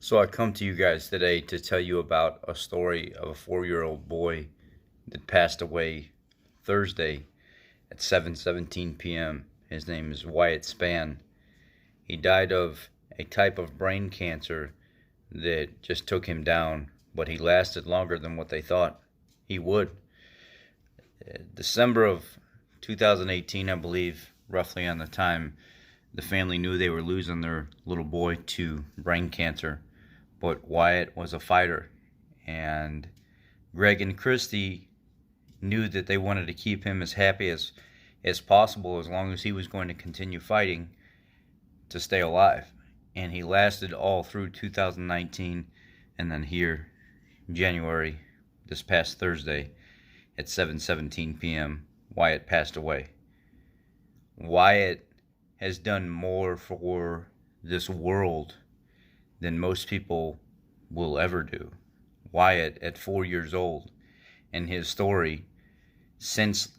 So I come to you guys today to tell you about a story of a 4-year-old boy that passed away Thursday at 7:17 p.m. His name is Wyatt Spann. He died of a type of brain cancer that just took him down, but he lasted longer than what they thought he would. December of 2018, I believe, roughly on the time the family knew they were losing their little boy to brain cancer. But Wyatt was a fighter, and Greg and Christy knew that they wanted to keep him as happy as possible, as long as he was going to continue fighting to stay alive. And he lasted all through 2019, and then here, January, this past Thursday, at 7:17 p.m., Wyatt passed away. Wyatt has done more for this world than most people will ever do. Wyatt, at 4 years old, and his story, since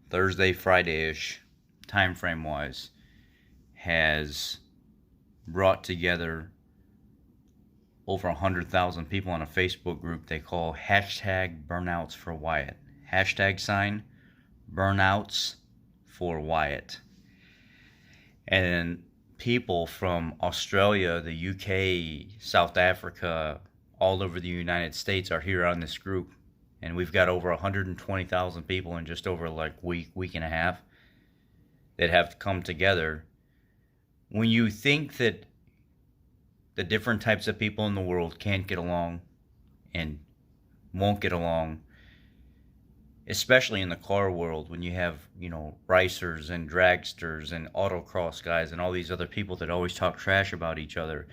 Thursday, Friday-ish, time frame wise, has brought together over 100,000 people on a Facebook group they call #Burnouts for Wyatt. #sign Burnouts for Wyatt. And people from Australia, the UK, South Africa, all over the United States are here on this group. And we've got over 120,000 people in just over like week and a half that have come together. When you think that the different types of people in the world can't get along and won't get along, especially in the car world, when you have, racers and dragsters and autocross guys and all these other people that always talk trash about each other,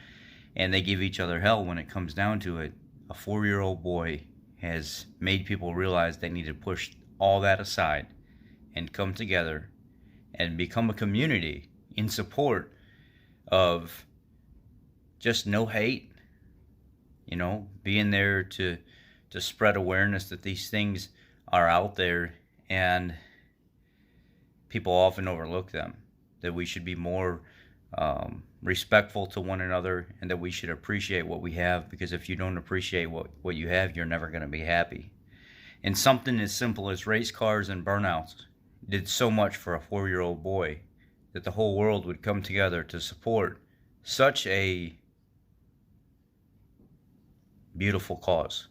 and they give each other hell when it comes down to it, a 4-year-old boy has made people realize they need to push all that aside and come together and become a community in support of just no hate, being there to spread awareness that these things are out there, and people often overlook them, that we should be more respectful to one another, and that we should appreciate what we have, because if you don't appreciate what you have, you're never going to be happy. And something as simple as race cars and burnouts did so much for a 4-year-old boy that the whole world would come together to support such a beautiful cause.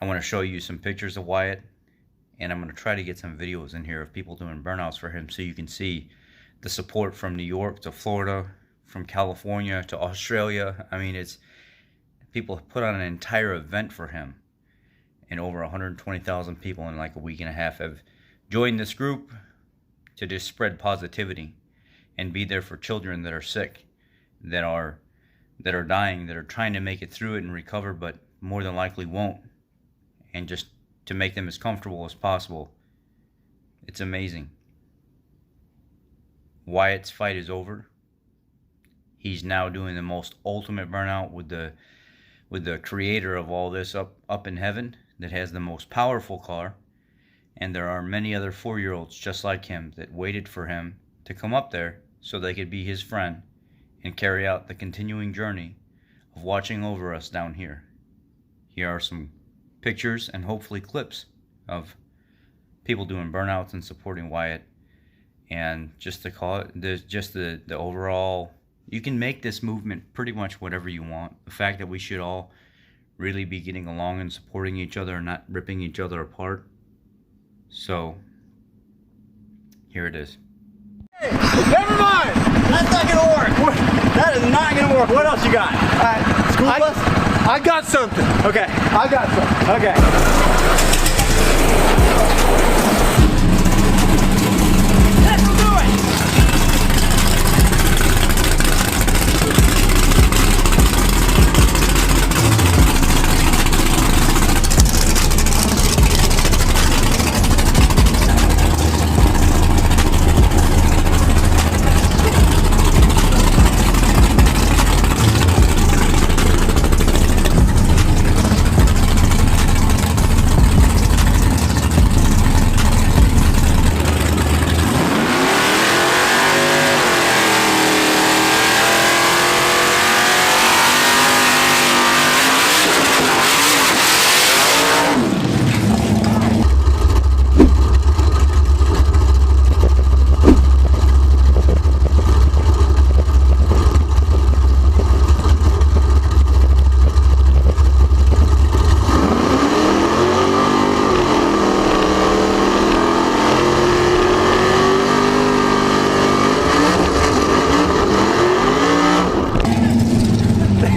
I want to show you some pictures of Wyatt, and I'm going to try to get some videos in here of people doing burnouts for him, so you can see the support from New York to Florida, from California to Australia. I mean, it's people have put on an entire event for him, and over 120,000 people in like a week and a half have joined this group to just spread positivity and be there for children that are sick, that are dying, that are trying to make it through it and recover, but more than likely won't. And just to make them as comfortable as possible. It's amazing. Wyatt's fight is over. He's now doing the most ultimate burnout with the creator of all this up in heaven, that has the most powerful car. And there are many other 4-year-olds just like him that waited for him to come up there so they could be his friend and carry out the continuing journey of watching over us down here. Here are some pictures and hopefully clips of people doing burnouts and supporting Wyatt, and just the overall, you can make this movement pretty much whatever you want. The fact that we should all really be getting along and supporting each other and not ripping each other apart. So here it is. Hey, never mind! That's not gonna work! That is not gonna work. What else you got? School bus? I got something. Okay. I got something. Okay.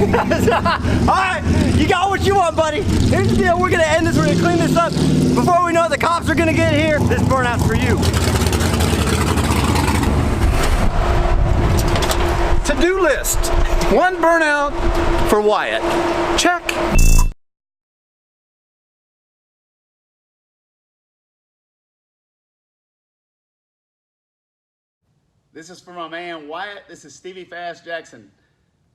Alright, you got what you want, buddy. Here's the deal, we're gonna end this, we're gonna clean this up. Before we know it, the cops are gonna get here. This burnout's for you. To-do list. 1 burnout for Wyatt. Check. This is for my man Wyatt. This is Stevie Fast Jackson.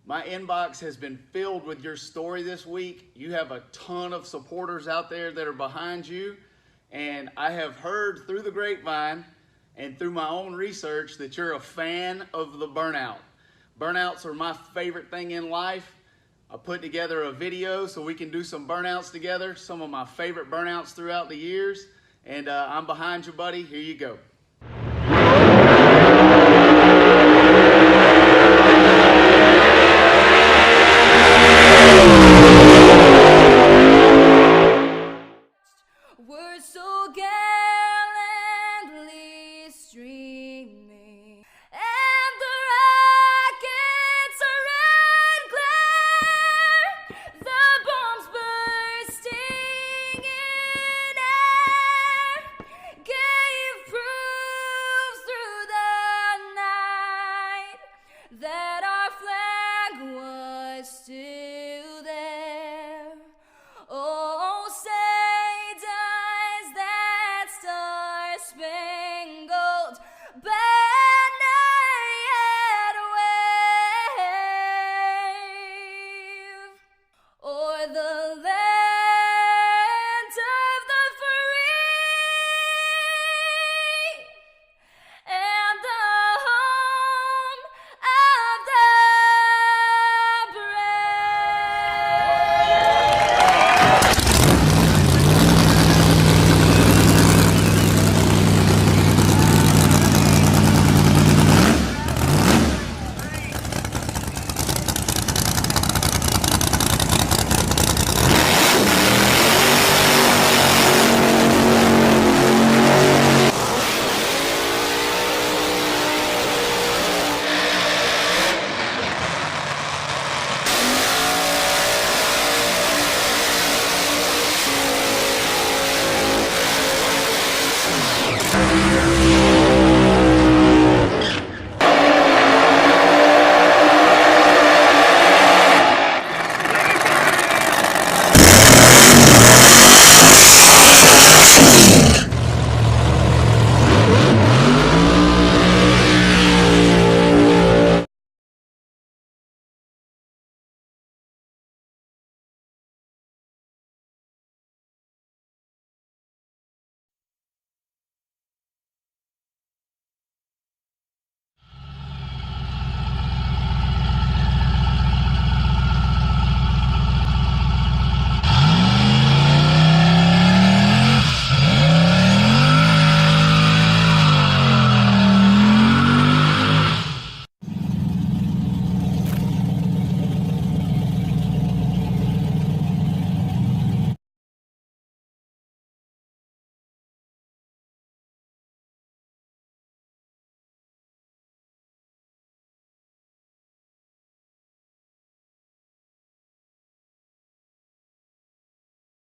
My inbox has been filled with your story this week. You have a ton of supporters out there that are behind you. And I have heard through the grapevine and through my own research that you're a fan of the burnout. Burnouts are my favorite thing in life. I put together a video so we can do some burnouts together, some of my favorite burnouts throughout the years. And I'm behind you, buddy. Here you go.